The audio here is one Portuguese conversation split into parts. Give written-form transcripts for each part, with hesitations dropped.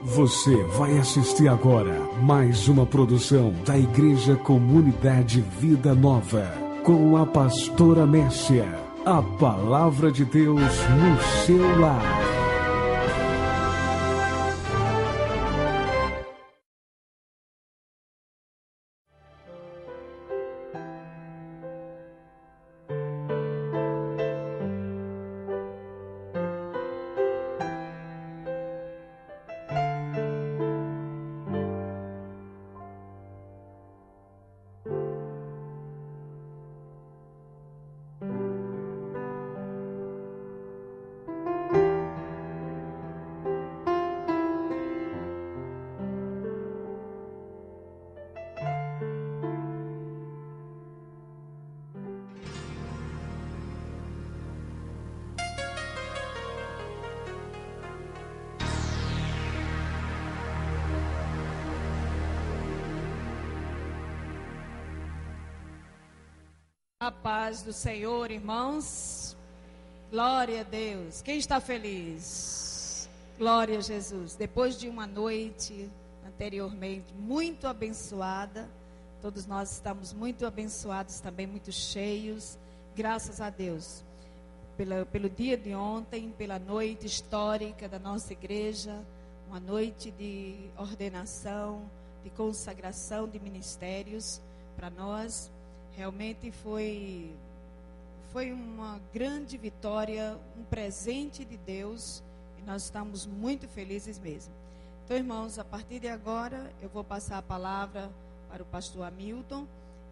Você vai assistir agora mais uma produção da Igreja Comunidade Vida Nova, com a pastora Mércia. A palavra de Deus no seu lar. A paz do Senhor, irmãos. Glória a Deus. Quem está feliz? Glória a Jesus. Depois de uma noite anteriormente muito abençoada, todos nós estamos muito abençoados também, muito cheios. Graças a Deus. Pelo dia de ontem, pela noite histórica da nossa igreja, uma noite de ordenação, de consagração de ministérios para nós. Realmente foi uma grande vitória, um presente de Deus, e nós estamos muito felizes mesmo. Então, irmãos, a partir de agora eu vou passar a palavra para o pastor Hamilton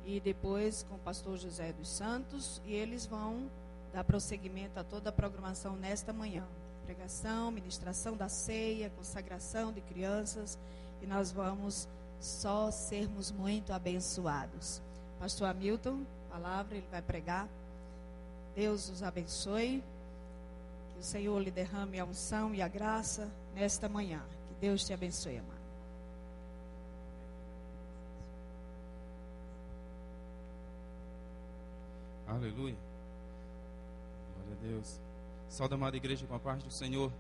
e depois com o pastor José dos Santos, e eles vão dar prosseguimento a toda a programação nesta manhã. Pregação, ministração da ceia, consagração de crianças, e nós vamos só sermos muito abençoados. Pastor Hamilton, palavra, ele vai pregar. Deus os abençoe. Que o Senhor lhe derrame a unção e a graça nesta manhã. Que Deus te abençoe, amado. Aleluia. Glória a Deus. Salve, amada igreja, com a paz do Senhor.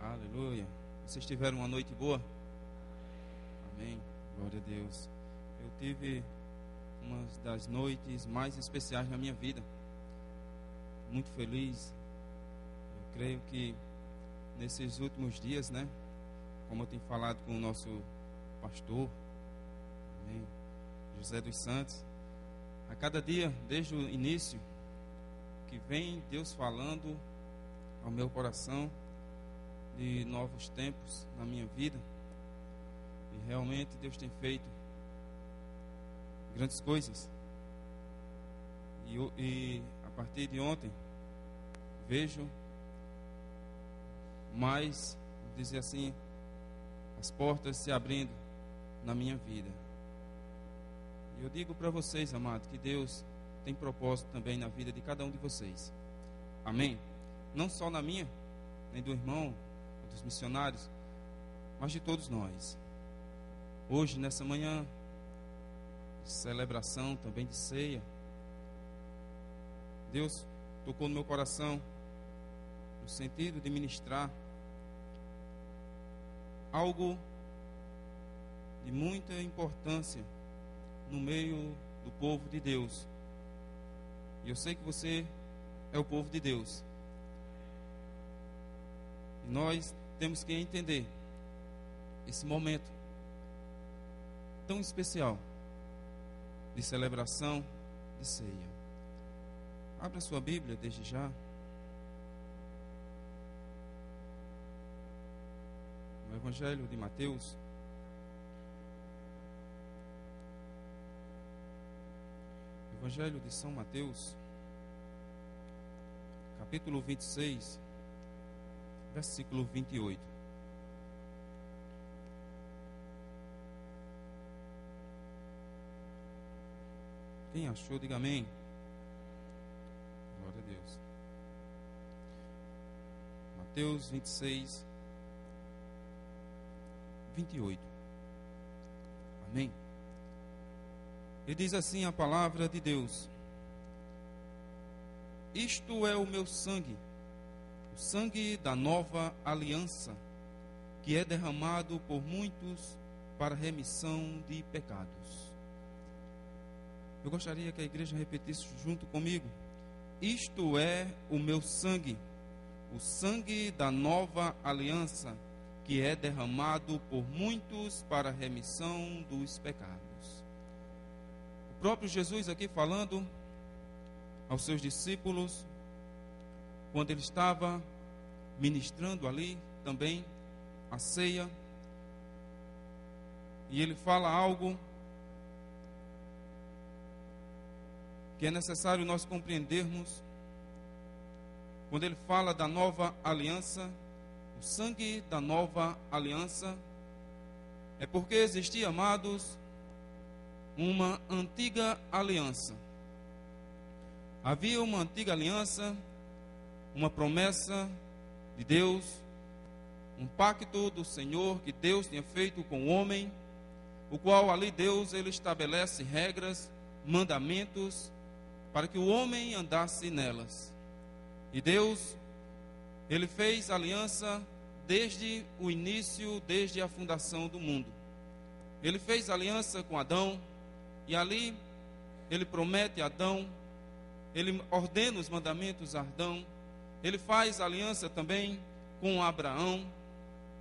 Aleluia. Vocês tiveram uma noite boa? Amém. Glória a Deus. Eu tive uma das noites mais especiais na minha vida. Muito feliz. Eu creio que nesses últimos dias, né, como eu tenho falado com o nosso pastor, amém, José dos Santos, a cada dia, desde o início, que vem Deus falando ao meu coração de novos tempos na minha vida. E realmente Deus tem feito grandes coisas. E a partir de ontem vejo mais, vou dizer assim, as portas se abrindo na minha vida. E eu digo para vocês, amados, que Deus tem propósito também na vida de cada um de vocês. Amém? Não só na minha, nem do irmão, dos missionários, mas de todos nós. Hoje, nessa manhã, celebração também de ceia, Deus tocou no meu coração no sentido de ministrar algo de muita importância no meio do povo de Deus. E eu sei que você é o povo de Deus, e nós temos que entender esse momento tão especial de celebração de ceia. Abra sua Bíblia desde já. No Evangelho de Mateus. Evangelho de São Mateus, capítulo 26, versículo 28. Quem achou, diga amém. Glória a Deus. Mateus 26, 28. Amém. E diz assim a palavra de Deus: isto é o meu sangue, o sangue da nova aliança, que é derramado por muitos para remissão de pecados. Eu gostaria que a igreja repetisse junto comigo: isto é o meu sangue, o sangue da nova aliança, que é derramado por muitos para a remissão dos pecados. O próprio Jesus aqui falando aos seus discípulos, quando ele estava ministrando ali também a ceia, e ele fala algo que é necessário nós compreendermos. Quando ele fala da nova aliança, o sangue da nova aliança, é porque existia, amados, uma antiga aliança. Havia uma antiga aliança, uma promessa de Deus, um pacto do Senhor que Deus tinha feito com o homem, o qual ali Deus ele estabelece regras, mandamentos, para que o homem andasse nelas. E Deus, ele fez aliança desde o início, desde a fundação do mundo. Ele fez aliança com Adão, e ali ele promete a Adão, ele ordena os mandamentos a Adão, ele faz aliança também com Abraão,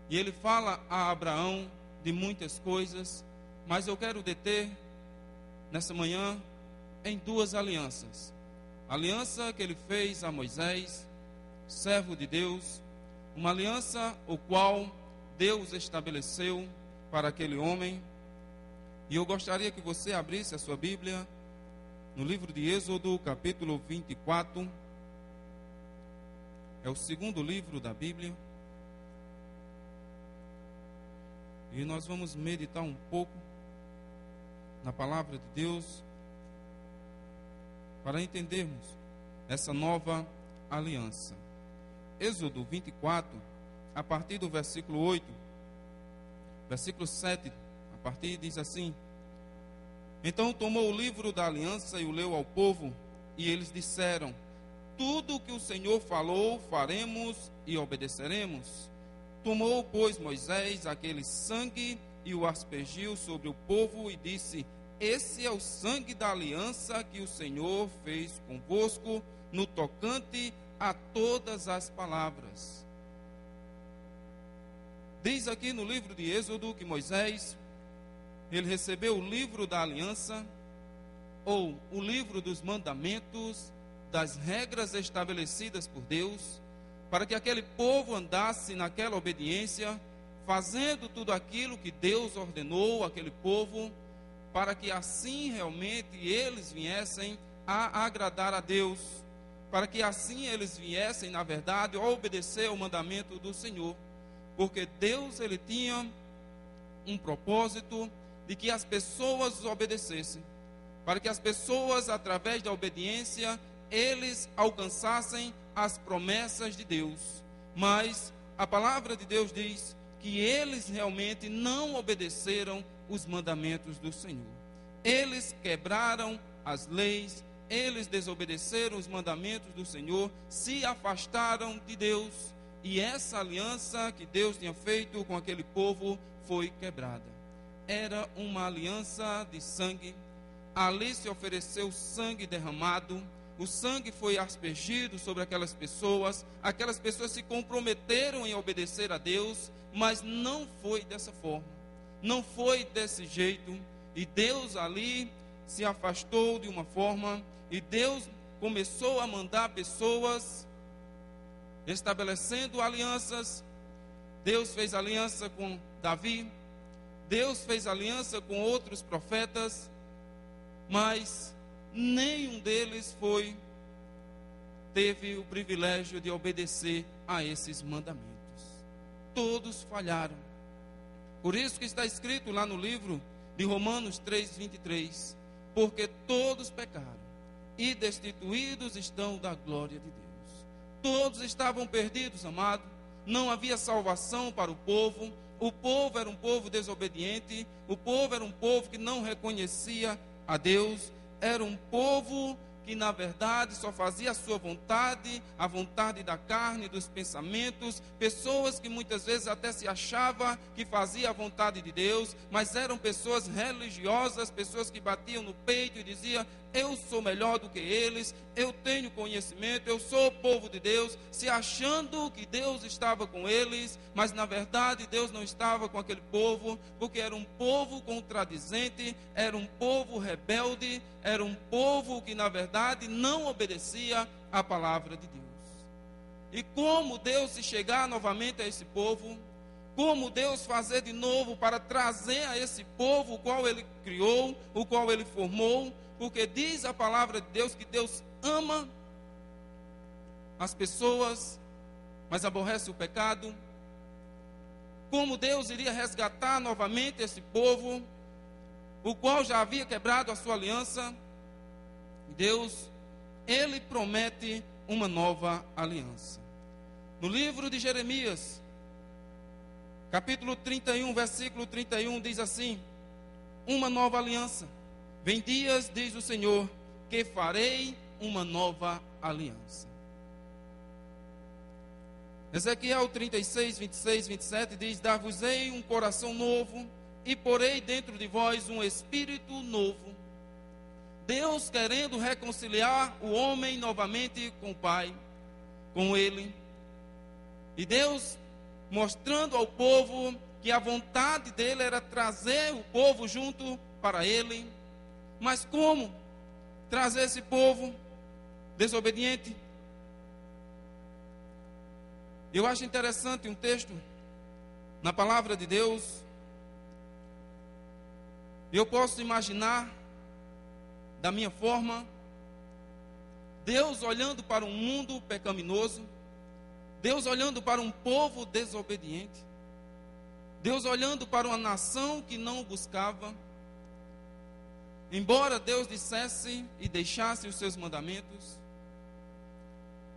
e ele fala a Abraão de muitas coisas, mas eu quero deter nessa manhã em duas alianças. A aliança que ele fez a Moisés, servo de Deus, uma aliança o qual Deus estabeleceu para aquele homem. E eu gostaria que você abrisse a sua Bíblia no livro de Êxodo, capítulo 24. É o segundo livro da Bíblia. E nós vamos meditar um pouco na palavra de Deus para entendermos essa nova aliança. Êxodo 24, a partir do versículo 8, versículo 7, a partir diz assim: então tomou o livro da aliança e o leu ao povo, e eles disseram: tudo o que o Senhor falou, faremos e obedeceremos. Tomou, pois, Moisés aquele sangue e o aspergiu sobre o povo e disse: esse é o sangue da aliança que o Senhor fez convosco no tocante a todas as palavras. Diz aqui no livro de Êxodo que Moisés, ele recebeu o livro da aliança, ou o livro dos mandamentos, das regras estabelecidas por Deus, para que aquele povo andasse naquela obediência, fazendo tudo aquilo que Deus ordenou àquele povo, para que assim realmente eles viessem a agradar a Deus, para que assim eles viessem, na verdade, a obedecer ao mandamento do Senhor, porque Deus ele tinha um propósito de que as pessoas obedecessem, para que as pessoas, através da obediência, eles alcançassem as promessas de Deus. Mas a palavra de Deus diz que eles realmente não obedeceram os mandamentos do Senhor. Eles quebraram as leis, eles desobedeceram os mandamentos do Senhor, se afastaram de Deus, e essa aliança que Deus tinha feito com aquele povo foi quebrada. Era uma aliança de sangue. Ali se ofereceu sangue derramado, o sangue foi aspergido sobre aquelas pessoas se comprometeram em obedecer a Deus, mas não foi dessa forma, não foi desse jeito, e Deus ali se afastou de uma forma, e Deus começou a mandar pessoas, estabelecendo alianças. Deus fez aliança com Davi, Deus fez aliança com outros profetas, mas nenhum deles teve o privilégio de obedecer a esses mandamentos. Todos falharam. Por isso que está escrito lá no livro de Romanos 3:23, porque todos pecaram e destituídos estão da glória de Deus. Todos estavam perdidos, amado. Não havia salvação para o povo era um povo desobediente, o povo era um povo que não reconhecia a Deus, era um povo que na verdade só fazia a sua vontade, a vontade da carne, dos pensamentos, pessoas que muitas vezes até se achava que fazia a vontade de Deus, mas eram pessoas religiosas, pessoas que batiam no peito e diziam: eu sou melhor do que eles, eu tenho conhecimento, eu sou o povo de Deus, se achando que Deus estava com eles, mas na verdade Deus não estava com aquele povo, porque era um povo contradizente, era um povo rebelde, era um povo que na verdade não obedecia à palavra de Deus. E como Deus se chegar novamente a esse povo, como Deus fazer de novo para trazer a esse povo o qual Ele criou, o qual Ele formou, porque diz a palavra de Deus que Deus ama as pessoas, mas aborrece o pecado. Como Deus iria resgatar novamente esse povo, o qual já havia quebrado a sua aliança. Deus, Ele promete uma nova aliança. No livro de Jeremias, capítulo 31, versículo 31, diz assim: uma nova aliança. Vem dias, diz o Senhor, que farei uma nova aliança. Ezequiel 36, 26, 27 diz: dar-vos-ei um coração novo e porei dentro de vós um espírito novo. Deus querendo reconciliar o homem novamente com o Pai, com Ele. E Deus mostrando ao povo que a vontade dele era trazer o povo junto para Ele. Mas como trazer esse povo desobediente? Eu acho interessante um texto na palavra de Deus. Eu posso imaginar, da minha forma, Deus olhando para um mundo pecaminoso, Deus olhando para um povo desobediente, Deus olhando para uma nação que não o buscava. Embora Deus dissesse e deixasse os seus mandamentos,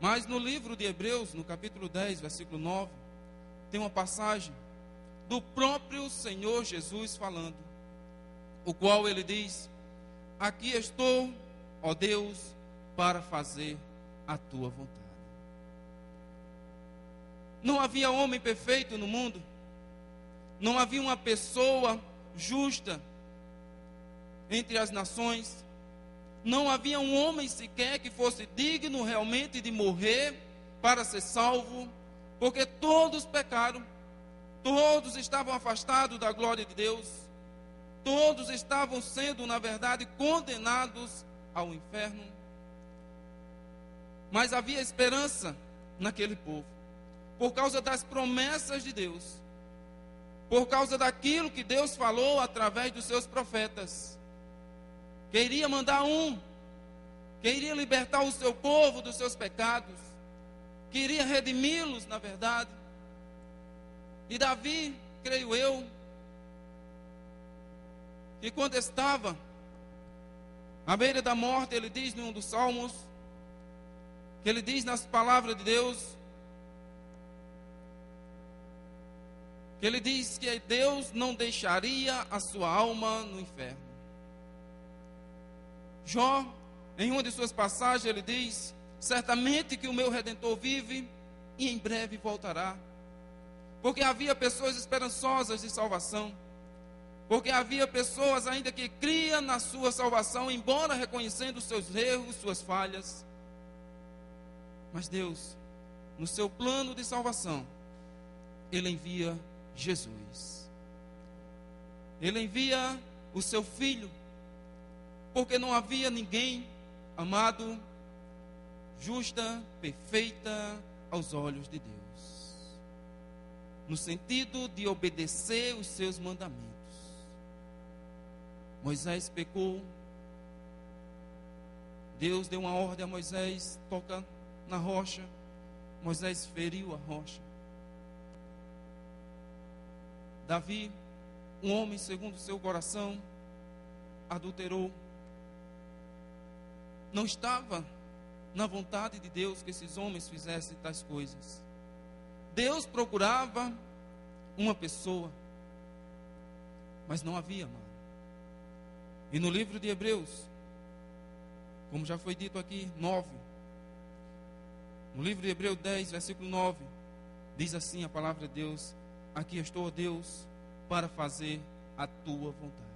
mas no livro de Hebreus, no capítulo 10, versículo 9, tem uma passagem do próprio Senhor Jesus falando, o qual ele diz: aqui estou, ó Deus, para fazer a tua vontade. Não havia homem perfeito no mundo, não havia uma pessoa justa entre as nações, não havia um homem sequer que fosse digno realmente de morrer para ser salvo, porque todos pecaram, todos estavam afastados da glória de Deus, todos estavam sendo, na verdade, condenados ao inferno. Mas havia esperança naquele povo, por causa das promessas de Deus, por causa daquilo que Deus falou através dos seus profetas. Queria mandar queria libertar o seu povo dos seus pecados, queria redimi-los, na verdade. E Davi, creio eu, que quando estava à beira da morte, ele diz em um dos salmos, que ele diz nas palavras de Deus, que ele diz que Deus não deixaria a sua alma no inferno. Jó, em uma de suas passagens, ele diz: certamente que o meu Redentor vive e em breve voltará. Porque havia pessoas esperançosas de salvação, porque havia pessoas ainda que criam na sua salvação, embora reconhecendo os seus erros, suas falhas. Mas Deus, no seu plano de salvação, Ele envia Jesus. Ele envia o seu Filho, porque não havia ninguém, amado, justa, perfeita aos olhos de Deus, no sentido de obedecer os seus mandamentos. Moisés pecou, Deus deu uma ordem a Moisés: toca na rocha. Moisés feriu a rocha. Davi, um homem segundo o seu coração, adulterou. Não estava na vontade de Deus que esses homens fizessem tais coisas. Deus procurava uma pessoa, mas não havia, mano. E no livro de Hebreus, como já foi dito aqui, 9. No livro de Hebreus 10, versículo 9, diz assim a palavra de Deus: aqui estou, Deus, para fazer a tua vontade.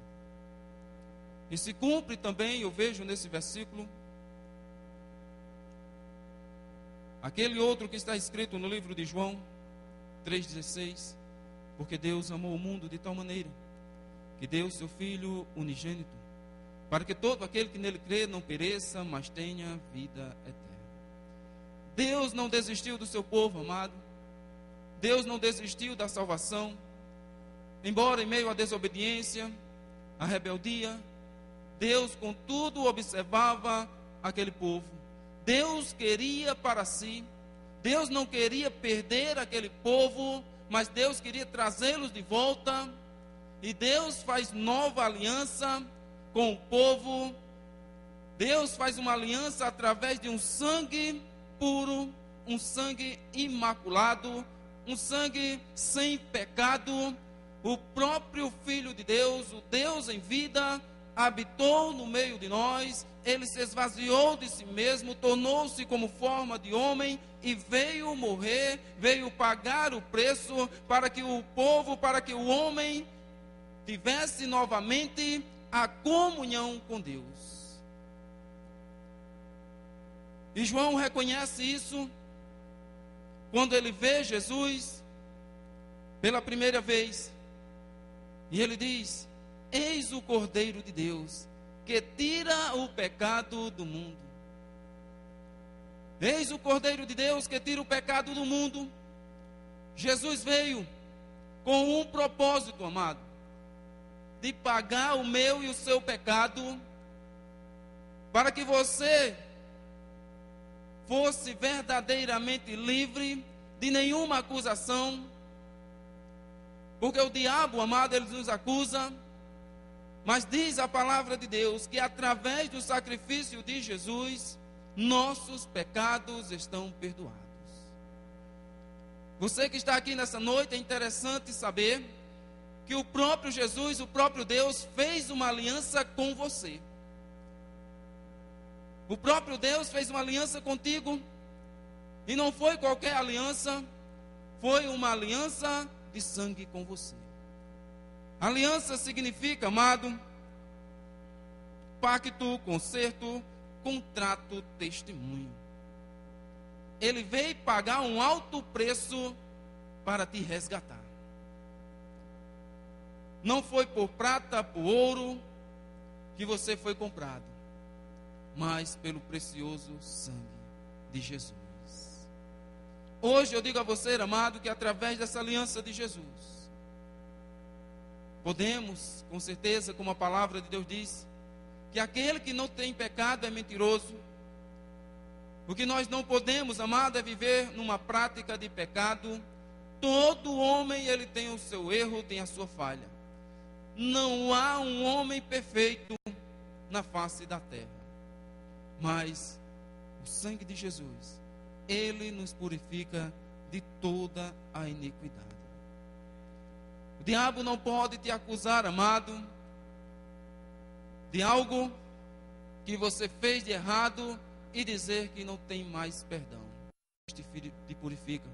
E se cumpre também, eu vejo nesse versículo, aquele outro que está escrito no livro de João 3,16, porque Deus amou o mundo de tal maneira, que deu seu Filho unigênito, para que todo aquele que nele crê não pereça, mas tenha vida eterna. Deus não desistiu do seu povo amado, Deus não desistiu da salvação, embora em meio à desobediência, à rebeldia, Deus contudo observava aquele povo. Deus queria para si, Deus não queria perder aquele povo, mas Deus queria trazê-los de volta, e Deus faz nova aliança com o povo. Deus faz uma aliança através de um sangue puro, um sangue imaculado, um sangue sem pecado. O próprio Filho de Deus, o Deus em vida, habitou no meio de nós. Ele se esvaziou de si mesmo, tornou-se como forma de homem e veio morrer, veio pagar o preço para que o povo, para que o homem tivesse novamente a comunhão com Deus. E João reconhece isso quando ele vê Jesus pela primeira vez. E ele diz: eis o Cordeiro de Deus, que tira o pecado do mundo. Eis o Cordeiro de Deus, que tira o pecado do mundo. Jesus veio com um propósito, amado, de pagar o meu e o seu pecado, para que você fosse verdadeiramente livre de nenhuma acusação. Porque o diabo, amado, ele nos acusa, mas diz a palavra de Deus que através do sacrifício de Jesus, nossos pecados estão perdoados. Você que está aqui nessa noite, é interessante saber que o próprio Jesus, o próprio Deus, fez uma aliança com você. O próprio Deus fez uma aliança contigo, e não foi qualquer aliança, foi uma aliança de sangue com você. Aliança significa, amado, pacto, concerto, contrato, testemunho. Ele veio pagar um alto preço para te resgatar. Não foi por prata, por ouro que você foi comprado, mas pelo precioso sangue de Jesus. Hoje eu digo a você, amado, que através dessa aliança de Jesus, podemos, com certeza, como a palavra de Deus diz, que aquele que não tem pecado é mentiroso. O que nós não podemos, amado, é viver numa prática de pecado. Todo homem, ele tem o seu erro, tem a sua falha. Não há um homem perfeito na face da terra. Mas o sangue de Jesus, ele nos purifica de toda a iniquidade. O diabo não pode te acusar, amado, de algo que você fez de errado e dizer que não tem mais perdão. Este filho te purifica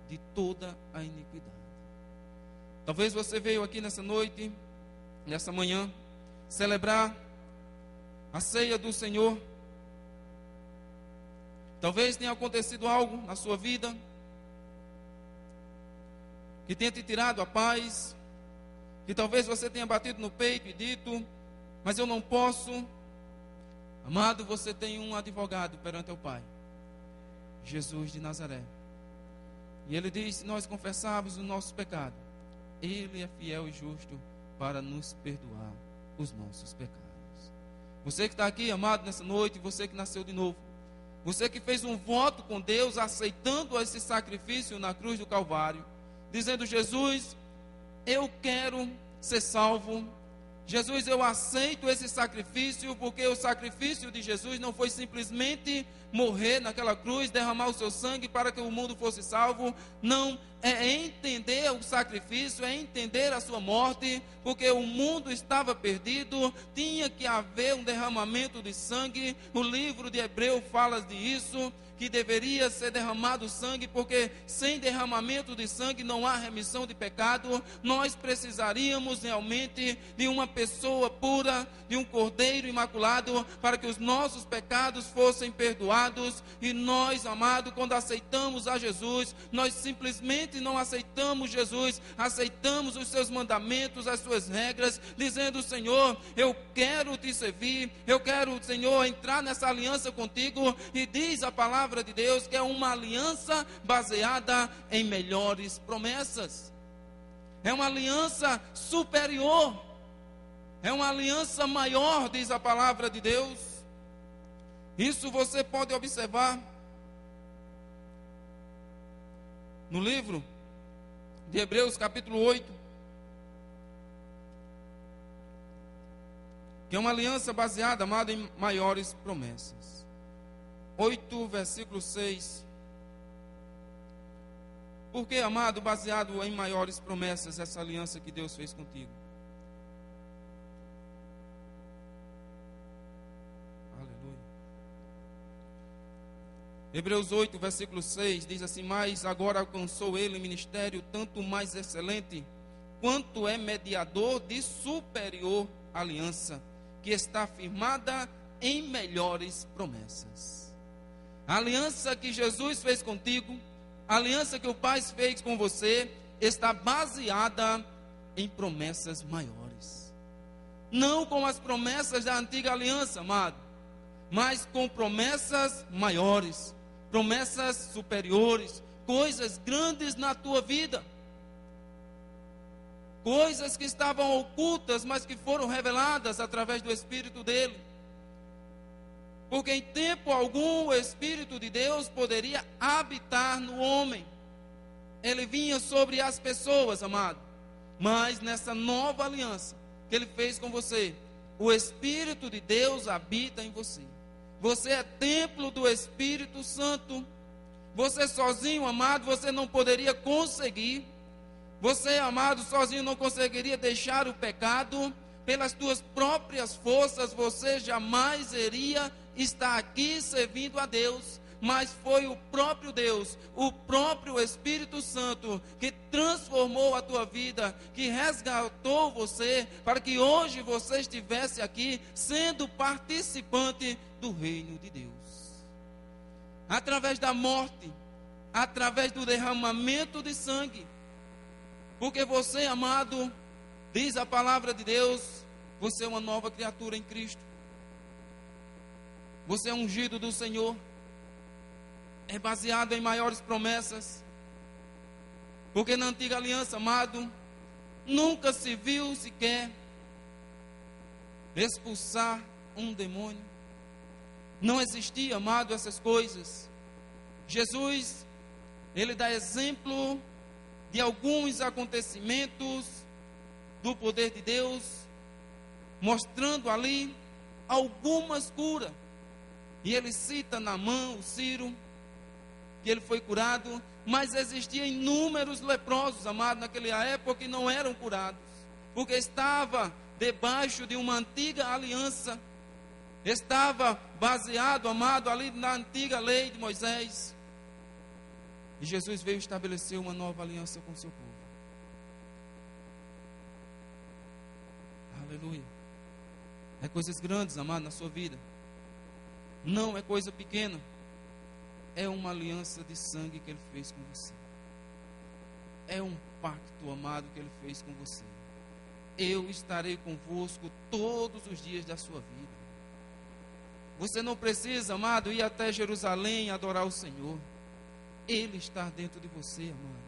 de toda a iniquidade. Talvez você veio aqui nessa noite, nessa manhã, celebrar a ceia do Senhor. Talvez tenha acontecido algo na sua vida que tenha te tirado a paz, que talvez você tenha batido no peito e dito: mas eu não posso. Amado, você tem um advogado perante o Pai, Jesus de Nazaré. E ele diz: se nós confessarmos o nosso pecado, ele é fiel e justo para nos perdoar os nossos pecados. Você que está aqui, amado, nessa noite, você que nasceu de novo, você que fez um voto com Deus, aceitando esse sacrifício na cruz do Calvário, dizendo: Jesus, eu quero ser salvo. Jesus, eu aceito esse sacrifício, porque o sacrifício de Jesus não foi simplesmente morrer naquela cruz, derramar o seu sangue para que o mundo fosse salvo. Não, é entender o sacrifício, é entender a sua morte, porque o mundo estava perdido, tinha que haver um derramamento de sangue. O livro de Hebreus fala disso, que deveria ser derramado sangue, porque sem derramamento de sangue não há remissão de pecado. Nós precisaríamos realmente de uma pessoa pura, de um cordeiro imaculado, para que os nossos pecados fossem perdoados. E nós, amado, quando aceitamos a Jesus, nós simplesmente não aceitamos Jesus, aceitamos os seus mandamentos, as suas regras, dizendo: Senhor, eu quero te servir, eu quero, Senhor, entrar nessa aliança contigo. E diz a palavra de Deus que é uma aliança baseada em melhores promessas. É uma aliança superior, é uma aliança maior, diz a palavra de Deus. Isso você pode observar no livro de Hebreus capítulo 8, que é uma aliança baseada, amado, em maiores promessas. 8, versículo 6. Por que, amado, baseado em maiores promessas, essa aliança que Deus fez contigo? Aleluia. Hebreus 8, versículo 6 diz assim: mas agora alcançou ele ministério tanto mais excelente, quanto é mediador de superior aliança, que está firmada em melhores promessas. A aliança que Jesus fez contigo, a aliança que o Pai fez com você, está baseada em promessas maiores. Não com as promessas da antiga aliança, amado, mas com promessas maiores, promessas superiores, coisas grandes na tua vida, coisas que estavam ocultas, mas que foram reveladas através do Espírito dele. Porque em tempo algum o Espírito de Deus poderia habitar no homem. Ele vinha sobre as pessoas, amado. Mas nessa nova aliança que ele fez com você, o Espírito de Deus habita em você. Você é templo do Espírito Santo. Você sozinho, amado, você não poderia conseguir. Você, amado, sozinho não conseguiria deixar o pecado. Pelas tuas próprias forças, você jamais iria estar aqui servindo a Deus. Mas foi o próprio Deus, o próprio Espírito Santo, que transformou a tua vida, que resgatou você, para que hoje você estivesse aqui, sendo participante do reino de Deus. Através da morte, através do derramamento de sangue. Porque você, amado, diz a palavra de Deus, você é uma nova criatura em Cristo. Você é ungido do Senhor. É baseado em maiores promessas. Porque na antiga aliança, amado, nunca se viu sequer expulsar um demônio. Não existia, amado, essas coisas. Jesus, ele dá exemplo de alguns acontecimentos do poder de Deus, mostrando ali algumas curas. E ele cita Naamã, o Ciro, que ele foi curado, mas existiam inúmeros leprosos, amados, naquela época, que não eram curados, porque estava debaixo de uma antiga aliança, estava baseado, amado, ali na antiga lei de Moisés. E Jesus veio estabelecer uma nova aliança com o seu povo. Aleluia. É coisas grandes, amado, na sua vida. Não é coisa pequena. É uma aliança de sangue que ele fez com você. É um pacto, amado, que ele fez com você. Eu estarei convosco todos os dias da sua vida. Você não precisa, amado, ir até Jerusalém adorar o Senhor. Ele está dentro de você, amado.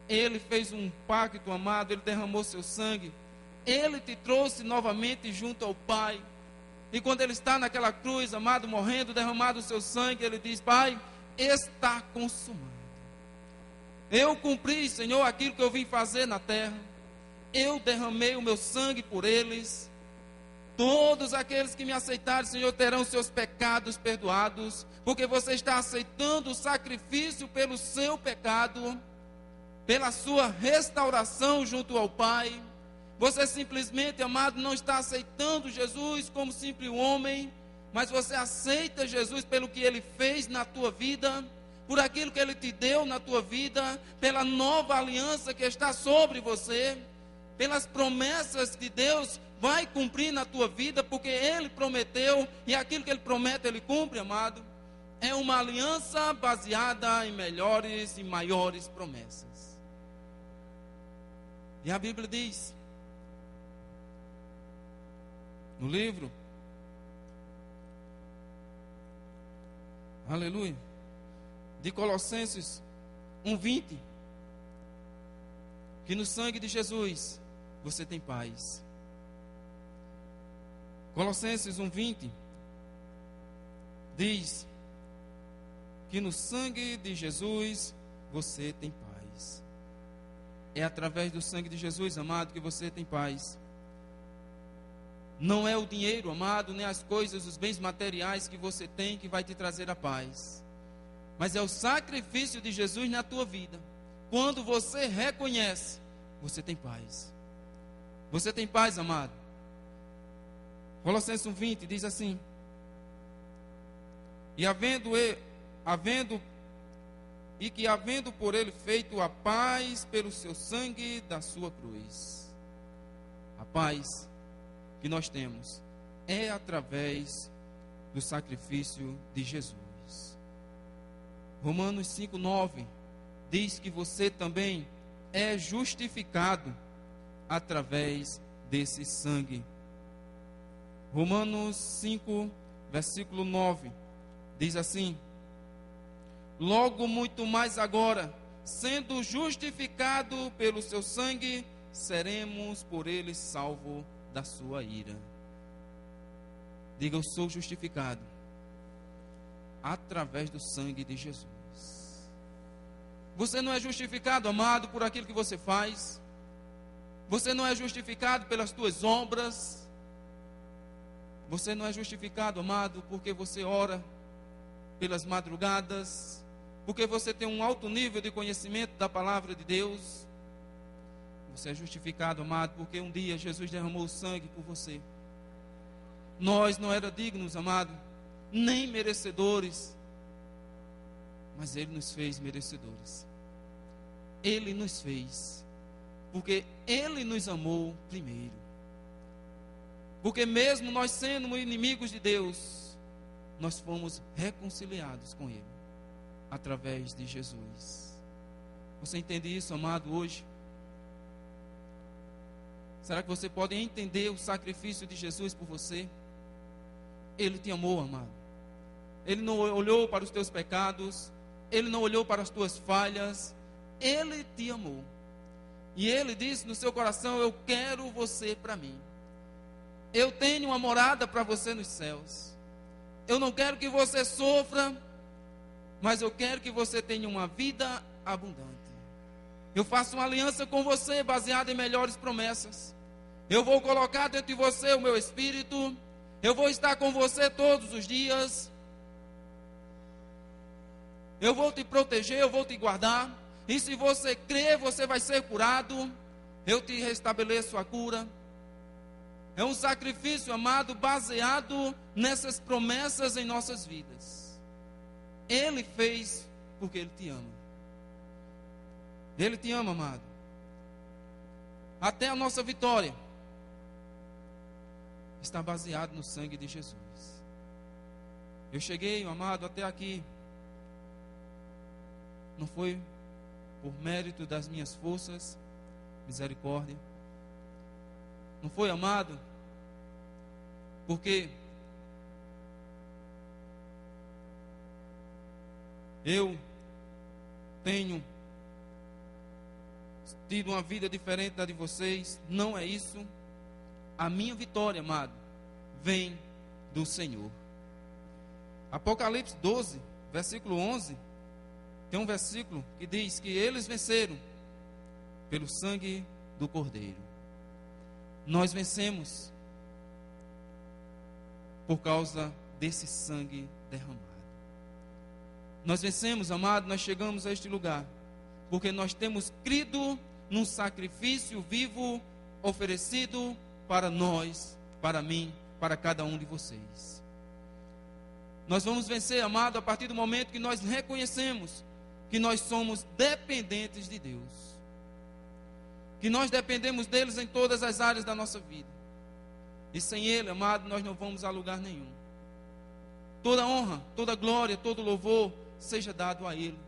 Ele fez um pacto, amado. Ele derramou seu sangue. Ele te trouxe novamente junto ao Pai. E quando ele está naquela cruz, amado, morrendo, derramado o seu sangue, ele diz: Pai, está consumado. Eu cumpri, Senhor, aquilo que eu vim fazer na terra. Eu derramei o meu sangue por eles. Todos aqueles que me aceitarem, Senhor, terão seus pecados perdoados, porque você está aceitando o sacrifício pelo seu pecado. pela sua restauração junto ao Pai. Você simplesmente, amado, não está aceitando Jesus como simples homem, mas você aceita Jesus pelo que Ele fez na tua vida, por aquilo que Ele te deu na tua vida, pela nova aliança que está sobre você, pelas promessas que Deus vai cumprir na tua vida, porque Ele prometeu, e aquilo que Ele promete, Ele cumpre, amado. É uma aliança baseada em melhores e maiores promessas. E a Bíblia diz, no livro, aleluia, de Colossenses 1:20, que no sangue de Jesus você tem paz. Colossenses 1:20 diz que no sangue de Jesus você tem paz. É através do sangue de Jesus, amado, que você tem paz. Não é o dinheiro, amado, nem as coisas, os bens materiais que você tem que vai te trazer a paz. Mas é o sacrifício de Jesus na tua vida. Quando você reconhece, você tem paz. Você tem paz, amado. Colossenses 1:20 diz assim: E havendo por ele feito a paz pelo seu sangue da sua cruz. A paz que nós temos é através do sacrifício de Jesus. Romanos 5:9 diz que você também é justificado através desse sangue. Romanos 5, versículo 9 diz assim: Logo muito mais agora, sendo justificado pelo seu sangue, seremos por ele salvos da sua ira. Diga: eu sou justificado através do sangue de Jesus. Você não é justificado, amado, por aquilo que você faz. Você não é justificado pelas tuas obras. Você não é justificado, amado, porque você ora pelas madrugadas, porque você tem um alto nível de conhecimento da palavra de Deus. Você é justificado, amado, porque um dia Jesus derramou o sangue por você. Nós não éramos dignos, amado, nem merecedores, mas Ele nos fez merecedores. Ele nos fez, porque Ele nos amou primeiro. Porque mesmo nós sendo inimigos de Deus, nós fomos reconciliados com Ele, através de Jesus. Você entende isso, amado, hoje? Será que você pode entender o sacrifício de Jesus por você? Ele te amou, amado. Ele não olhou para os teus pecados, Ele não olhou para as tuas falhas, Ele te amou. E Ele disse no seu coração: eu quero você para mim. Eu tenho uma morada para você nos céus. Eu não quero que você sofra, mas eu quero que você tenha uma vida abundante. Eu faço uma aliança com você baseada em melhores promessas. Eu vou colocar dentro de você o meu espírito. Eu vou estar com você todos os dias. Eu vou te proteger, eu vou te guardar. E se você crer, você vai ser curado. Eu te restabeleço a cura. É um sacrifício, amado, baseado nessas promessas em nossas vidas. Ele fez porque Ele te ama. Ele te ama, amado. Até a nossa vitória está baseado no sangue de Jesus. Eu cheguei, amado, até aqui. Não foi por mérito das minhas forças, misericórdia. Não foi, amado, porque eu tenho tido uma vida diferente da de vocês. Não é isso. A minha vitória, amado, vem do Senhor. Apocalipse 12, versículo 11, tem um versículo que diz que eles venceram pelo sangue do Cordeiro. Nós vencemos por causa desse sangue derramado. Nós vencemos, amado, nós chegamos a este lugar porque nós temos crido num sacrifício vivo oferecido para nós, para mim, para cada um de vocês. Nós vamos vencer, amado, a partir do momento que nós reconhecemos que nós somos dependentes de Deus, que nós dependemos deles em todas as áreas da nossa vida, e sem Ele, amado, nós não vamos a lugar nenhum. Toda honra, toda glória, todo louvor seja dado a Ele,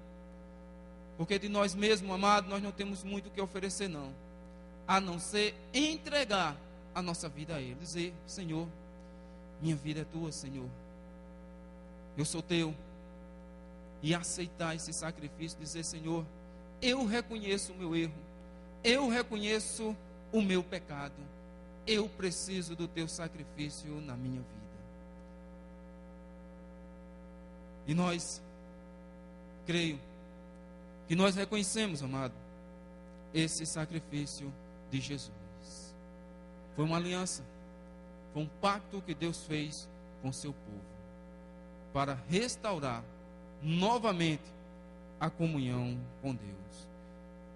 porque de nós mesmos, amado, nós não temos muito o que oferecer, não, a não ser entregar a nossa vida a Ele, dizer: Senhor, minha vida é Tua, Senhor, eu sou Teu, e aceitar esse sacrifício, dizer: Senhor, eu reconheço o meu erro, eu reconheço o meu pecado, eu preciso do Teu sacrifício na minha vida. E nós, creio, que nós reconhecemos, amado, esse sacrifício de Jesus. Foi uma aliança, foi um pacto que Deus fez com o seu povo, para restaurar novamente a comunhão com Deus.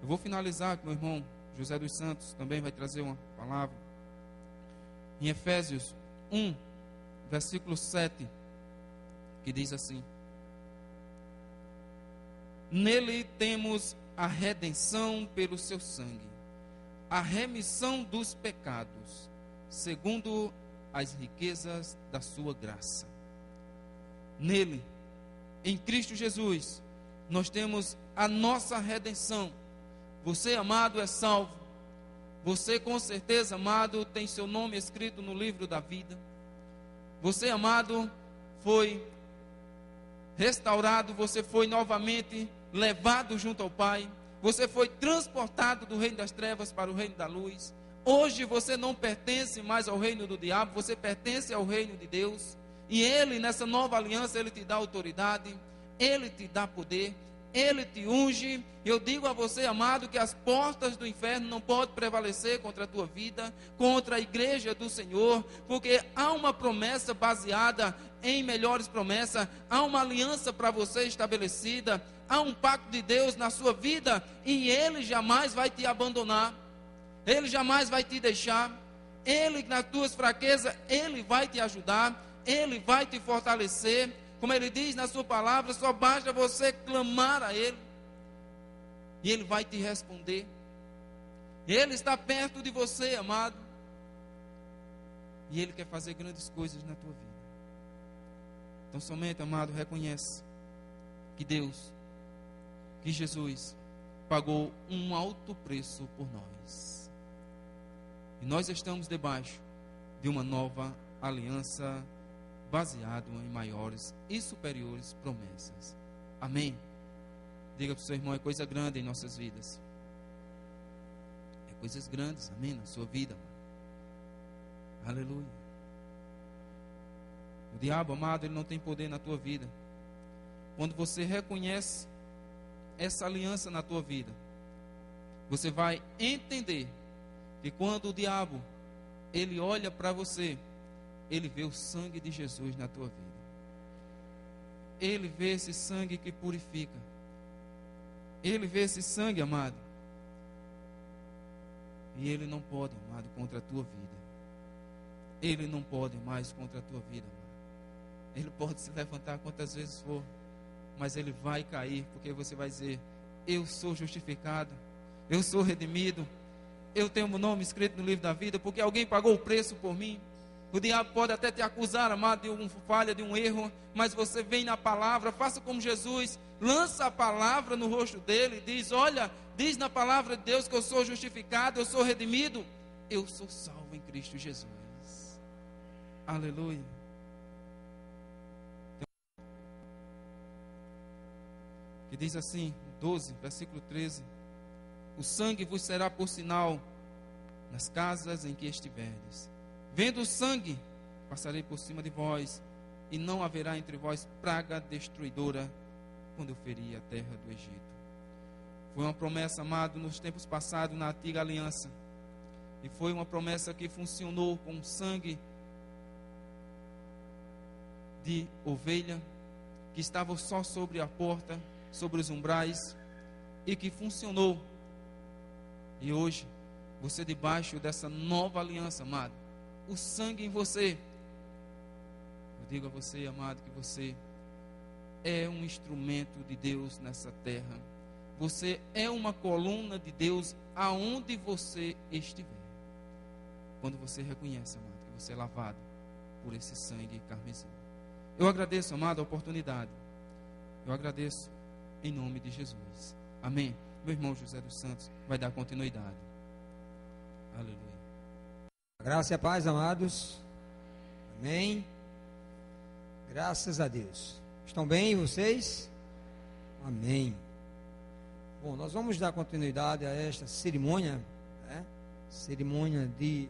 Eu vou finalizar com o meu irmão José dos Santos, também vai trazer uma palavra, em Efésios 1, versículo 7, que diz assim: Nele temos a redenção pelo seu sangue, a remissão dos pecados, segundo as riquezas da sua graça. Nele, em Cristo Jesus, nós temos a nossa redenção. Você, amado, é salvo. Você, com certeza, amado, tem seu nome escrito no livro da vida. Você, amado, foi restaurado, você foi novamente levado junto ao Pai, você foi transportado do reino das trevas para o reino da luz. Hoje você não pertence mais ao reino do diabo, você pertence ao reino de Deus, e Ele, nessa nova aliança, Ele te dá autoridade, Ele te dá poder, Ele te unge. Eu digo a você, amado, que as portas do inferno não podem prevalecer contra a tua vida, contra a igreja do Senhor, porque há uma promessa baseada em melhores promessas, há uma aliança para você estabelecida, há um pacto de Deus na sua vida, e Ele jamais vai te abandonar, Ele jamais vai te deixar, Ele, nas tuas fraquezas, Ele vai te ajudar, Ele vai te fortalecer. Como Ele diz na sua palavra, só basta você clamar a Ele, e Ele vai te responder. Ele está perto de você, amado, e Ele quer fazer grandes coisas na tua vida. Então somente, amado, reconhece que Deus, que Jesus pagou um alto preço por nós, e nós estamos debaixo de uma nova aliança, baseado em maiores e superiores promessas. Amém? Diga para o seu irmão: é coisa grande em nossas vidas. É coisas grandes, amém, na sua vida, mano. Aleluia. O diabo, amado, ele não tem poder na tua vida. Quando você reconhece essa aliança na tua vida, você vai entender que quando o diabo, ele olha para você, ele vê o sangue de Jesus na tua vida. Ele vê esse sangue que purifica. Ele vê esse sangue, amado, e ele não pode, amado, contra a tua vida. Ele não pode mais contra a tua vida, amado. Ele pode se levantar quantas vezes for, mas ele vai cair, porque você vai dizer: eu sou justificado, eu sou redimido, eu tenho meu nome escrito no livro da vida, porque alguém pagou o preço por mim. O diabo pode até te acusar, amado, de uma falha, de um erro, mas você vem na palavra, faça como Jesus, lança a palavra no rosto dele, diz: olha, diz na palavra de Deus que eu sou justificado, eu sou redimido, eu sou salvo em Cristo Jesus. Aleluia. Que diz assim, 12, versículo 13: o sangue vos será por sinal nas casas em que estiverdes. Vendo o sangue, passarei por cima de vós, e não haverá entre vós praga destruidora, quando eu ferir a terra do Egito. Foi uma promessa, amado, nos tempos passados, na antiga aliança, e foi uma promessa que funcionou com sangue de ovelha, que estava só sobre a porta, sobre os umbrais, e que funcionou. E hoje, você debaixo dessa nova aliança, amado, o sangue em você, eu digo a você, amado, que você é um instrumento de Deus nessa terra. Você é uma coluna de Deus aonde você estiver. Quando você reconhece, amado, que você é lavado por esse sangue carmesim. Eu agradeço, amado, a oportunidade. Eu agradeço em nome de Jesus. Amém. Meu irmão José dos Santos vai dar continuidade. Aleluia. Graça e a paz, amados. Amém. Graças a Deus. Estão bem vocês? Amém. Bom, nós vamos dar continuidade a esta cerimônia, né? Cerimônia de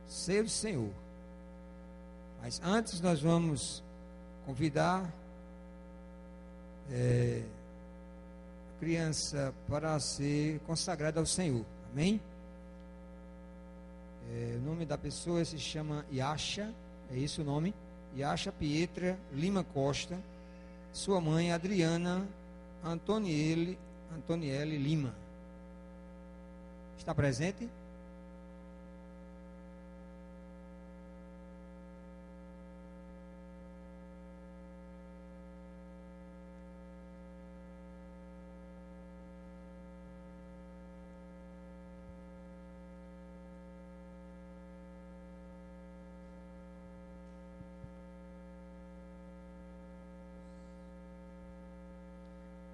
Ceia do Senhor. Mas antes nós vamos convidar a criança para ser consagrada ao Senhor. Amém? O nome da pessoa se chama Yasha, é esse o nome? Yasha Pietra Lima Costa. Sua mãe Adriana Antoniele Lima. Está presente?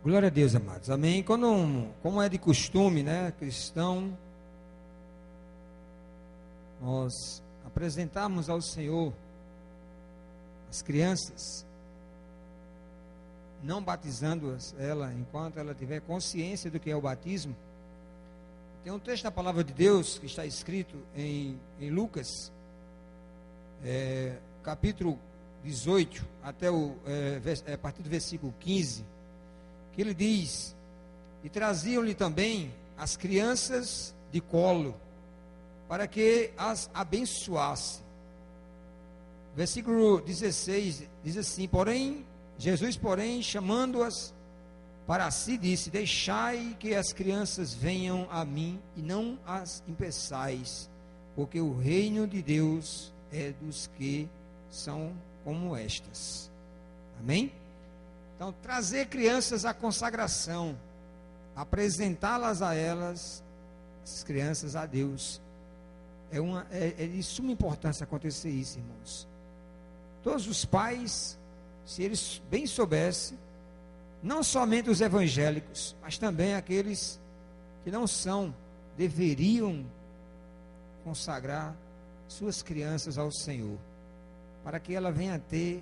Glória a Deus, amados. Amém. Como é de costume, né, cristão, nós apresentamos ao Senhor as crianças, não batizando-as, enquanto ela tiver consciência do que é o batismo. Tem um texto da palavra de Deus que está escrito em Lucas, capítulo 18, até a partir do versículo 15, que ele diz: e traziam-lhe também as crianças de colo, para que as abençoasse. Versículo 16 diz assim: Jesus, chamando-as para si, disse: deixai que as crianças venham a mim, e não as impeçais, porque o reino de Deus é dos que são como estas. Amém? Então, trazer crianças à consagração, apresentá-las a elas, essas crianças a Deus, é de suma importância acontecer isso, irmãos. Todos os pais, se eles bem soubessem, não somente os evangélicos, mas também aqueles que não são, deveriam consagrar suas crianças ao Senhor, para que ela venha a ter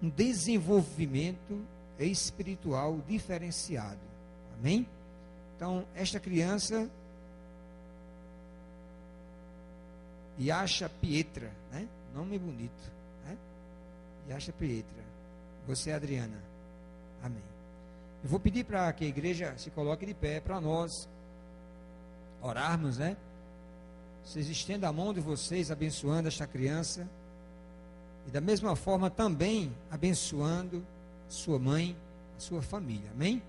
um desenvolvimento espiritual diferenciado. Amém? Então, esta criança, Yasha Pietra, né? Nome bonito, né? Yasha Pietra. Você, Adriana. Amém. Eu vou pedir para que a igreja se coloque de pé para nós orarmos, né? Vocês estendam a mão de vocês abençoando esta criança, e da mesma forma também abençoando sua mãe, a sua família. Amém?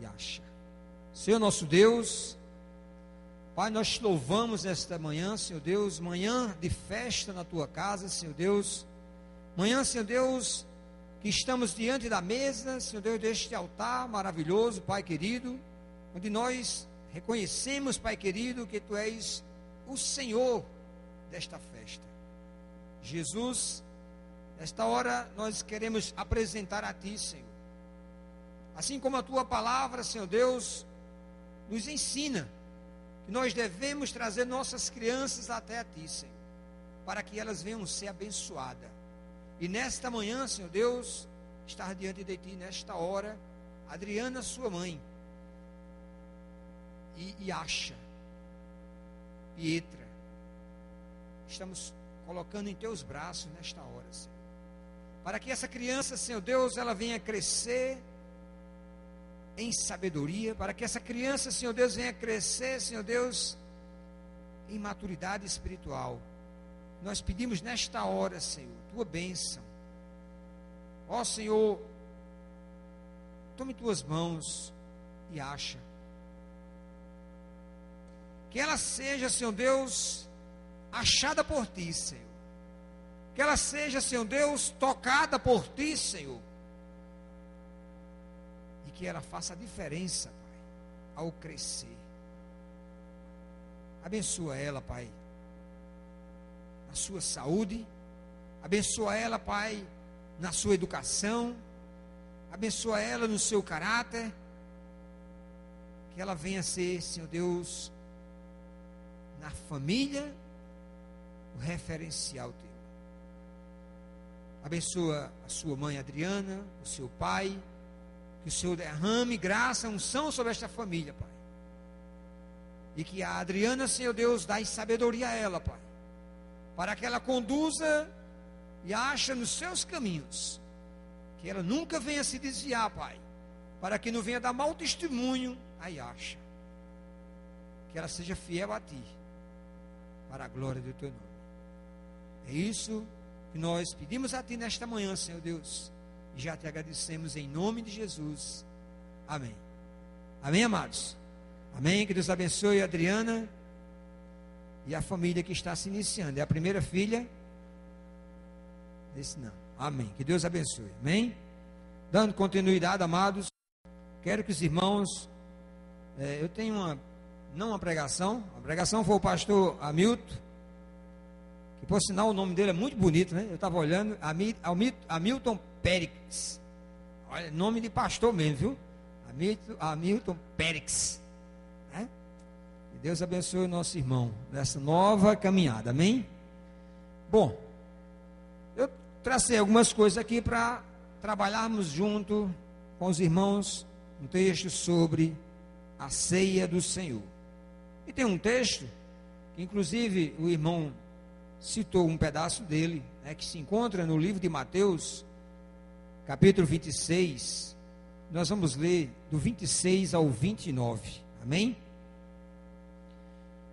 Yasha. Senhor nosso Deus, Pai, nós te louvamos nesta manhã, Senhor Deus, manhã de festa na tua casa, Senhor Deus, manhã, Senhor Deus, que estamos diante da mesa, Senhor Deus, deste altar maravilhoso, Pai querido, onde nós reconhecemos, Pai querido, que tu és o Senhor desta festa. Jesus, nesta hora nós queremos apresentar a ti, Senhor, assim como a tua palavra, Senhor Deus, nos ensina que nós devemos trazer nossas crianças até a ti, Senhor, para que elas venham ser abençoadas. E nesta manhã, Senhor Deus, estar diante de ti nesta hora, Adriana, sua mãe, e Yasha Pietra, estamos colocando em teus braços nesta hora, Senhor, para que essa criança, Senhor Deus, ela venha crescer em sabedoria, para que essa criança, Senhor Deus, venha crescer, Senhor Deus, em maturidade espiritual. Nós pedimos nesta hora, Senhor, tua bênção. Ó Senhor, tome tuas mãos e acha. Que ela seja, Senhor Deus, achada por Ti, Senhor. Que ela seja, Senhor Deus, tocada por Ti, Senhor. E que ela faça a diferença, Pai, ao crescer. Abençoa ela, Pai, na sua saúde. Abençoa ela, Pai, na sua educação. Abençoa ela no seu caráter. Que ela venha ser, Senhor Deus, na família, o referencial Teu. Abençoa a sua mãe Adriana, o seu pai. Que o Senhor derrame graça, unção sobre esta família, Pai. E que a Adriana, Senhor Deus, dá sabedoria a ela, Pai. Para que ela conduza e ache nos seus caminhos. Que ela nunca venha se desviar, Pai. Para que não venha dar mau testemunho, aí acha. Que ela seja fiel a Ti. Para a glória do Teu nome. É isso que nós pedimos a Ti nesta manhã, Senhor Deus. E já Te agradecemos em nome de Jesus. Amém. Amém, amados? Amém. Que Deus abençoe a Adriana e a família que está se iniciando. É a primeira filha desse não. Amém. Que Deus abençoe. Amém. Dando continuidade, amados, quero que os irmãos, eu tenho uma pregação. A pregação foi o pastor Hamilton, que por sinal o nome dele é muito bonito, né? Eu estava olhando, Hamilton Périx. Olha, nome de pastor mesmo, viu? Hamilton Périx. Né? Que Deus abençoe o nosso irmão nessa nova caminhada, amém? Bom, eu tracei algumas coisas aqui para trabalharmos junto com os irmãos um texto sobre a ceia do Senhor. E tem um texto que inclusive o irmão citou um pedaço dele, né, que se encontra no livro de Mateus, capítulo 26. Nós vamos ler do 26 ao 29, amém?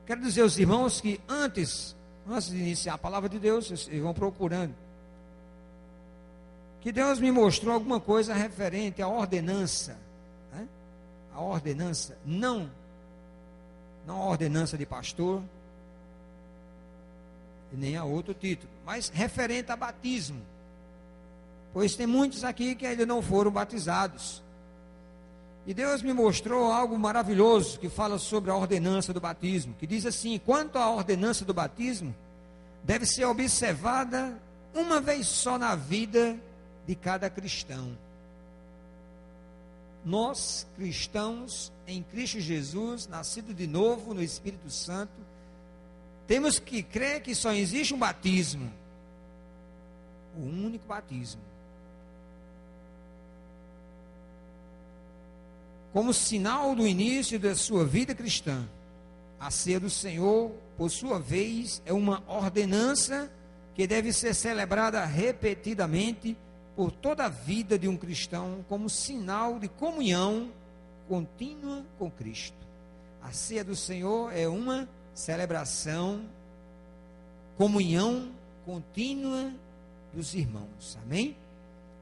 Quero dizer aos irmãos que antes de iniciar a palavra de Deus, vocês vão procurando, que Deus me mostrou alguma coisa referente à ordenança, né? A ordenança, não a ordenança de pastor, e nem a outro título, mas referente a batismo, pois tem muitos aqui que ainda não foram batizados, e Deus me mostrou algo maravilhoso, que fala sobre a ordenança do batismo, que diz assim: quanto à ordenança do batismo, deve ser observada uma vez só na vida de cada cristão. Nós, cristãos em Cristo Jesus, nascidos de novo no Espírito Santo, temos que crer que só existe um batismo, o único batismo, como sinal do início da sua vida cristã. A ceia do Senhor, por sua vez, é uma ordenança que deve ser celebrada repetidamente por toda a vida de um cristão, como sinal de comunhão contínua com Cristo. A ceia do Senhor é uma celebração, comunhão contínua dos irmãos, amém?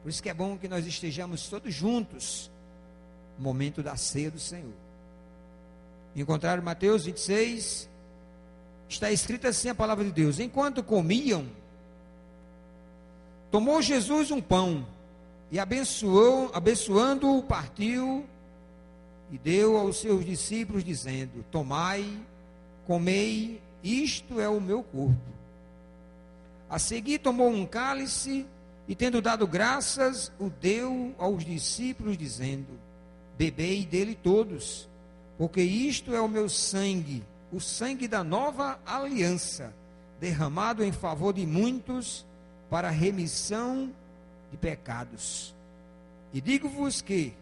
Por isso que é bom que nós estejamos todos juntos no momento da ceia do Senhor. Encontraram Mateus 26, está escrito assim a palavra de Deus: enquanto comiam, tomou Jesus um pão e abençoando-o, partiu e deu aos seus discípulos, dizendo: tomai, comei, isto é o meu corpo. A seguir tomou um cálice e, tendo dado graças, o deu aos discípulos, dizendo: bebei dele todos, porque isto é o meu sangue, o sangue da nova aliança, derramado em favor de muitos para a remissão de pecados. E digo-vos que,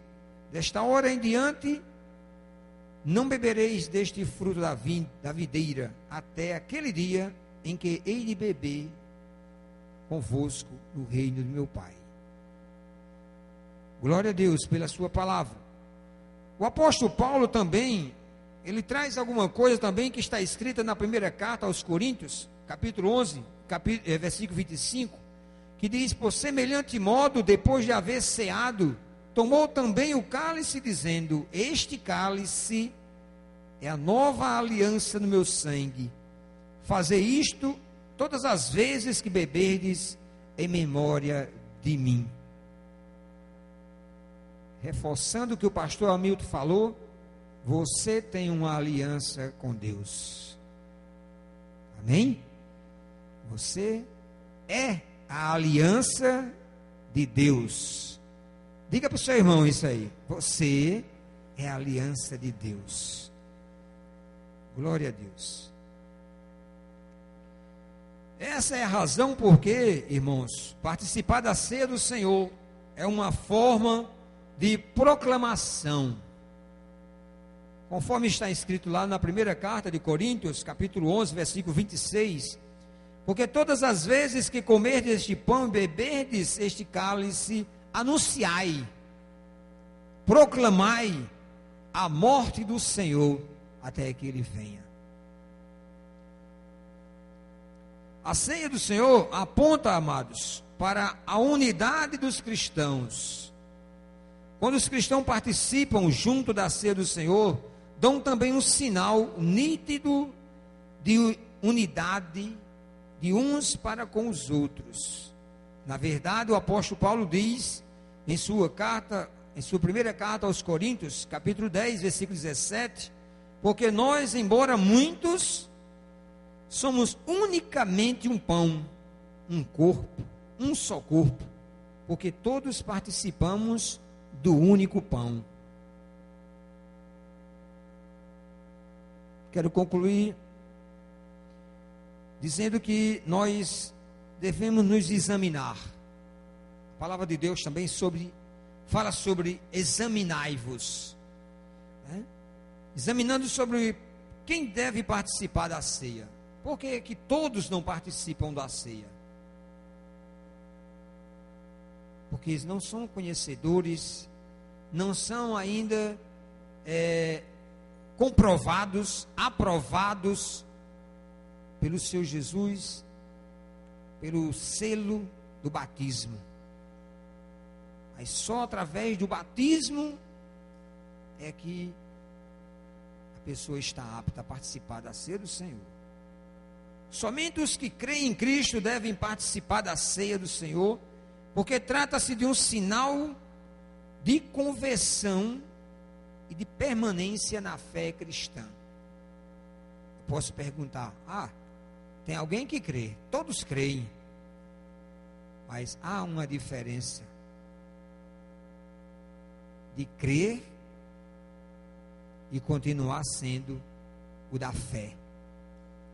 desta hora em diante, não bebereis deste fruto da videira, até aquele dia em que hei de beber convosco no reino do meu Pai. Glória a Deus pela sua palavra. O apóstolo Paulo também, ele traz alguma coisa também que está escrita na primeira carta aos Coríntios, capítulo 11, versículo 25, que diz: por semelhante modo, depois de haver ceado, tomou também o cálice, dizendo: este cálice é a nova aliança no meu sangue. Fazei isto todas as vezes que beberdes, em memória de mim. Reforçando o que o pastor Hamilton falou, você tem uma aliança com Deus. Amém? Você é a aliança de Deus. Diga para o seu irmão isso aí. Você é a aliança de Deus. Glória a Deus. Essa é a razão porque, irmãos, participar da ceia do Senhor é uma forma de proclamação. Conforme está escrito lá na primeira carta de Coríntios, capítulo 11, versículo 26. Porque todas as vezes que comerdes este pão e beberdes este cálice, anunciai, proclamai a morte do Senhor até que Ele venha. A ceia do Senhor aponta, amados, para a unidade dos cristãos. Quando os cristãos participam junto da ceia do Senhor, dão também um sinal nítido de unidade de uns para com os outros. Na verdade, o apóstolo Paulo diz em sua primeira carta aos Coríntios, capítulo 10, versículo 17, porque nós, embora muitos, somos unicamente um pão, um corpo, um só corpo, porque todos participamos do único pão. Quero concluir dizendo que nós devemos nos examinar. A palavra de Deus também fala sobre examinai-vos, né? Examinando sobre quem deve participar da ceia. Por que todos não participam da ceia? Porque eles não são conhecedores, não são ainda comprovados, aprovados pelo seu Jesus, pelo selo do batismo. Mas só através do batismo é que a pessoa está apta a participar da ceia do Senhor. Somente os que creem em Cristo devem participar da ceia do Senhor, porque trata-se de um sinal de conversão e de permanência na fé cristã. Eu posso perguntar: tem alguém que crê? Todos creem, mas há uma diferença de crer e continuar sendo o da fé,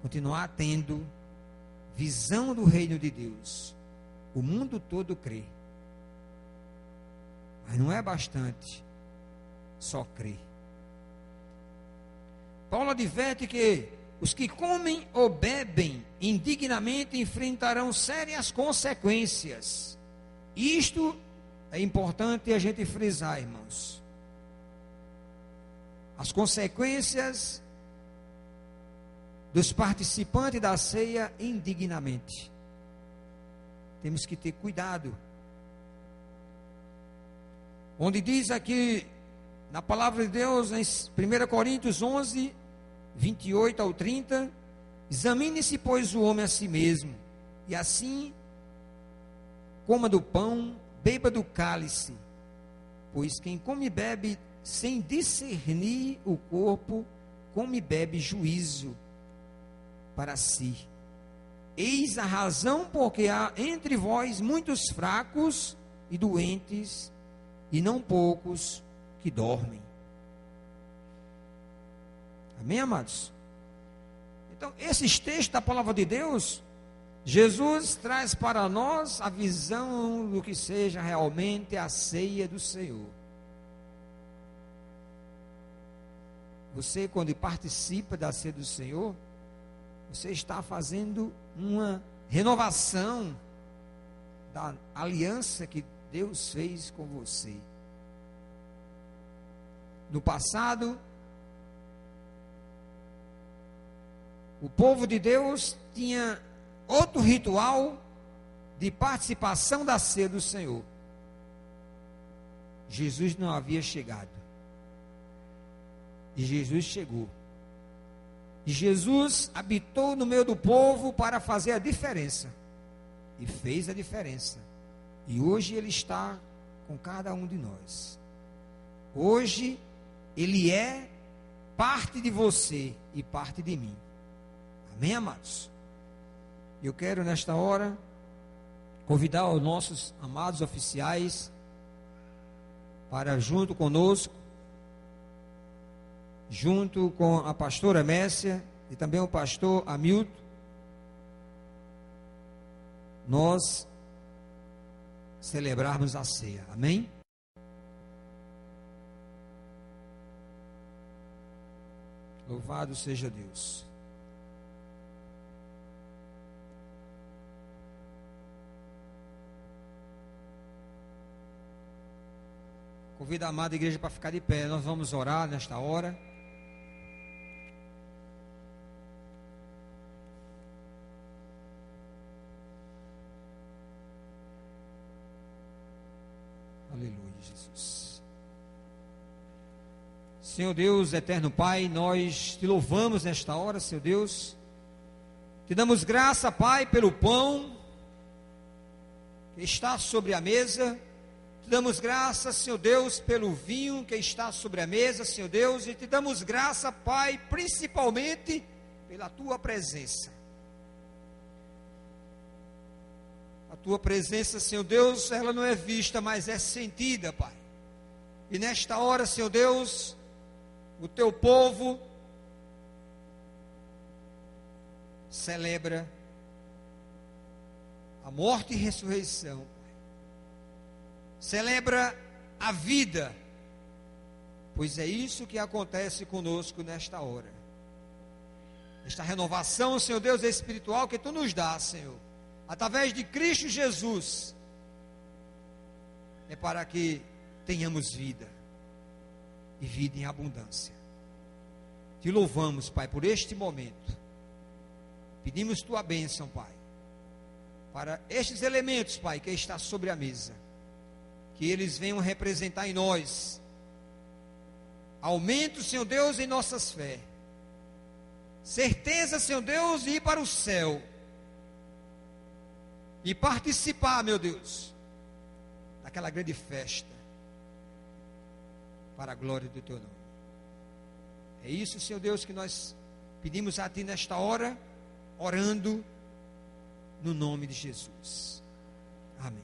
continuar tendo visão do reino de Deus. O mundo todo crê, mas não é bastante só crer. Paulo adverte que os que comem ou bebem indignamente enfrentarão sérias consequências. Isto é importante a gente frisar, irmãos. As consequências dos participantes da ceia indignamente. Temos que ter cuidado. Onde diz aqui na palavra de Deus, em 1 Coríntios 11, 28 ao 30, examine-se, pois, o homem a si mesmo, e assim coma do pão, beba do cálice, pois quem come e bebe sem discernir o corpo, come e bebe juízo para si. Eis a razão porque há entre vós muitos fracos e doentes, e não poucos que dormem. Amém, amados? Então, esses textos da palavra de Deus, Jesus traz para nós a visão do que seja realmente a ceia do Senhor. Você, quando participa da ceia do Senhor, você está fazendo uma renovação da aliança que Deus fez com você. No passado, o povo de Deus tinha outro ritual de participação da ceia do Senhor. Jesus não havia chegado. E Jesus chegou. E Jesus habitou no meio do povo para fazer a diferença. E fez a diferença. E hoje Ele está com cada um de nós. Hoje Ele é parte de você e parte de mim. Amém, amados? Eu quero nesta hora convidar os nossos amados oficiais para junto conosco, junto com a pastora Messia e também o pastor Hamilton, nós celebrarmos a ceia. Amém? Louvado seja Deus. Convido a amada igreja para ficar de pé. Nós vamos orar nesta hora. Aleluia, Jesus. Senhor Deus, eterno Pai, nós te louvamos nesta hora, Senhor Deus. Te damos graça, Pai, pelo pão que está sobre a mesa. Te damos graça, Senhor Deus, pelo vinho que está sobre a mesa, Senhor Deus, e te damos graça, Pai, principalmente pela Tua presença. A Tua presença, Senhor Deus, ela não é vista, mas é sentida, Pai. E nesta hora, Senhor Deus, o Teu povo celebra a morte e ressurreição. Celebra a vida, pois é isso que acontece conosco nesta hora. Esta renovação, Senhor Deus, espiritual que Tu nos dá, Senhor, através de Cristo Jesus, é para que tenhamos vida, e vida em abundância. Te louvamos, Pai, por este momento. Pedimos Tua bênção, Pai, para estes elementos, Pai, que está sobre a mesa. Que eles venham representar em nós aumento, Senhor Deus, em nossas fé, certeza, Senhor Deus, de ir para o céu e participar, meu Deus, daquela grande festa para a glória do Teu nome. É isso, Senhor Deus, que nós pedimos a Ti nesta hora, orando no nome de Jesus. Amém.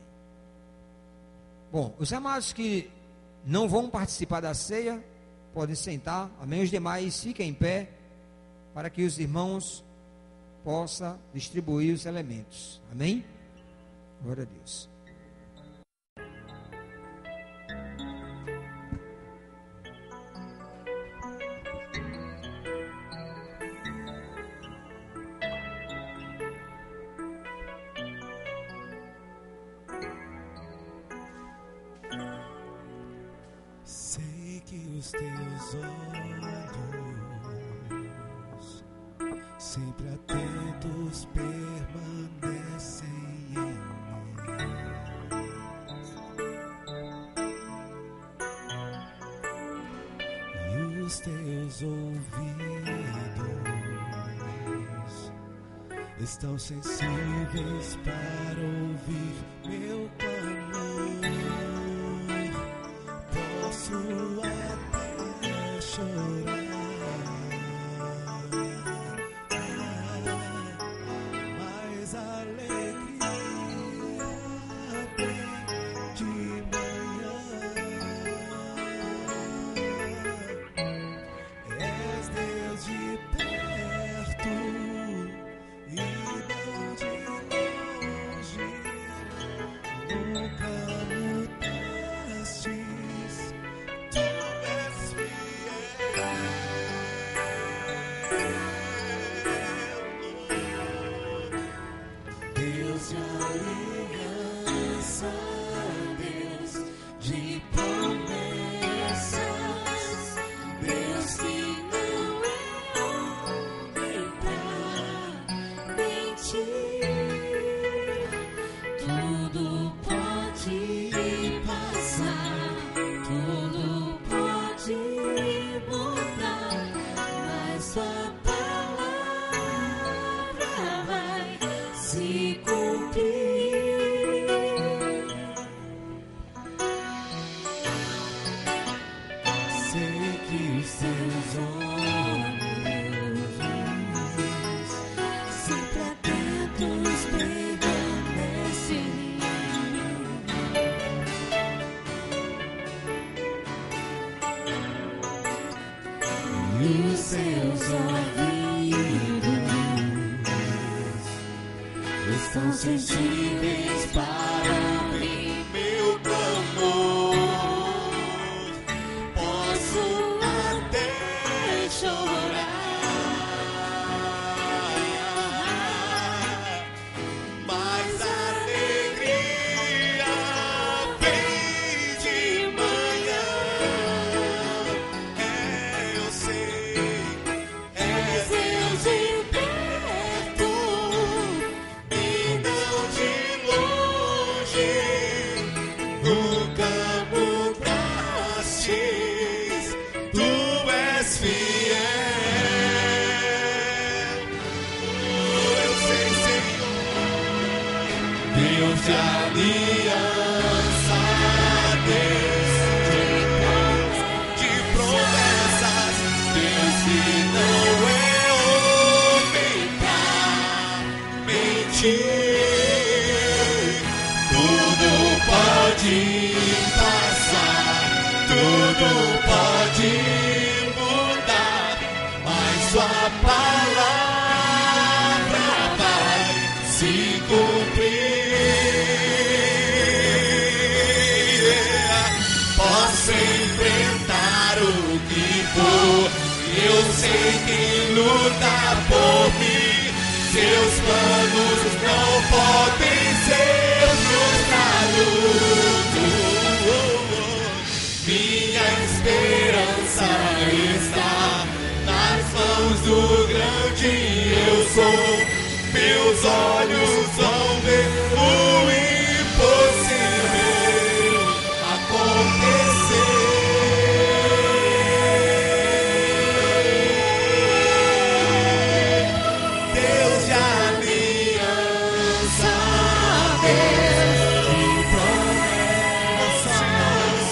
Bom, os amados que não vão participar da ceia, podem sentar, amém? Os demais fiquem em pé, para que os irmãos possam distribuir os elementos, amém? Glória a Deus. Sei que os teus olhos, sempre atentos, permanecem em mim, e os teus ouvidos estão sensíveis para ouvir meu clamor. Posso até chorar, mas a alegria vem de manhã. És Deus de perto e não de longe, nunca mudou. e os seus ouvidos estão sensíveis para ouvir meu clamor. Posso até chorar, mas a alegria vem de manhã. Eu sei, és Deus de perto e não de longe. No campo trastes, tu és fiel. Eu sei, Senhor, Deus de aliança, Deus de promessas, Deus que não é homem pra mentir. Tudo pode passar, tudo pode mudar, mas sua palavra vai se cumprir. Posso enfrentar o que for, eu sei quem luta por mim. Seus planos não podem ser frustrados. Minha esperança está nas mãos do grande eu sou. Meus olhos vão ver o impossível acontecer. Deus de aliança, Deus de promessas,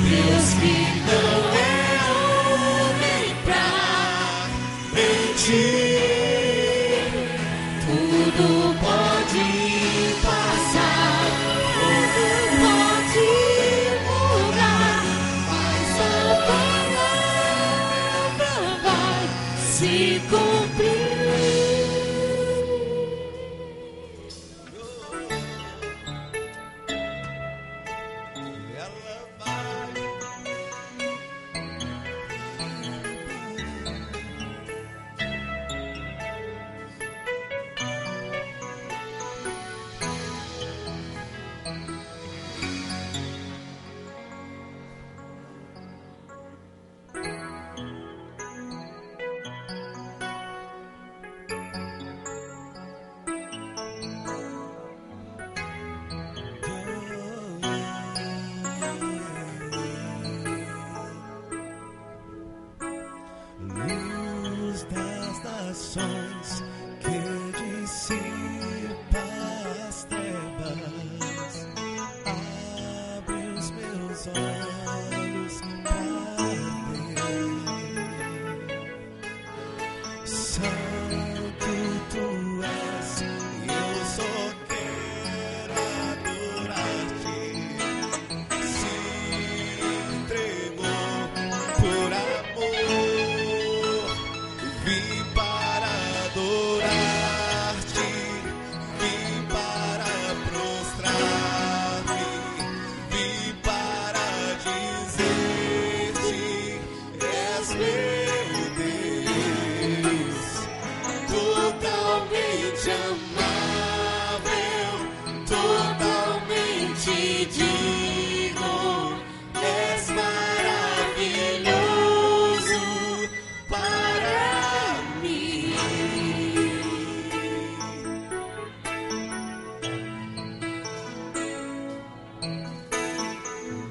Deus que não é homem pra mentir. Tudo pode passar, tudo pode mudar, mas a palavra vai se cumprir. Ela vai. Luz das nações que dissipa as trevas, abre os meus olhos para ver. Santo tu és, eu só quero adorar-te. Se entregou por amor, vim para adorar-te, vim para prostrar-me, vim para dizer-te: és meu Deus, totalmente amável, totalmente digno, és maravilhoso para mim.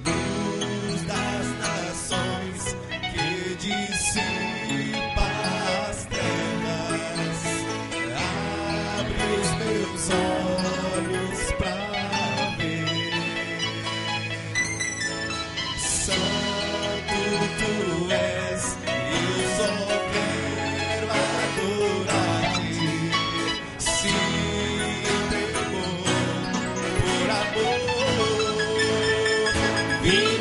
Luz das nações que dissipa as trevas, abre os meus olhos pra ver. Santo tu és, eu só quero adorar-te. Se entregou por amor, vim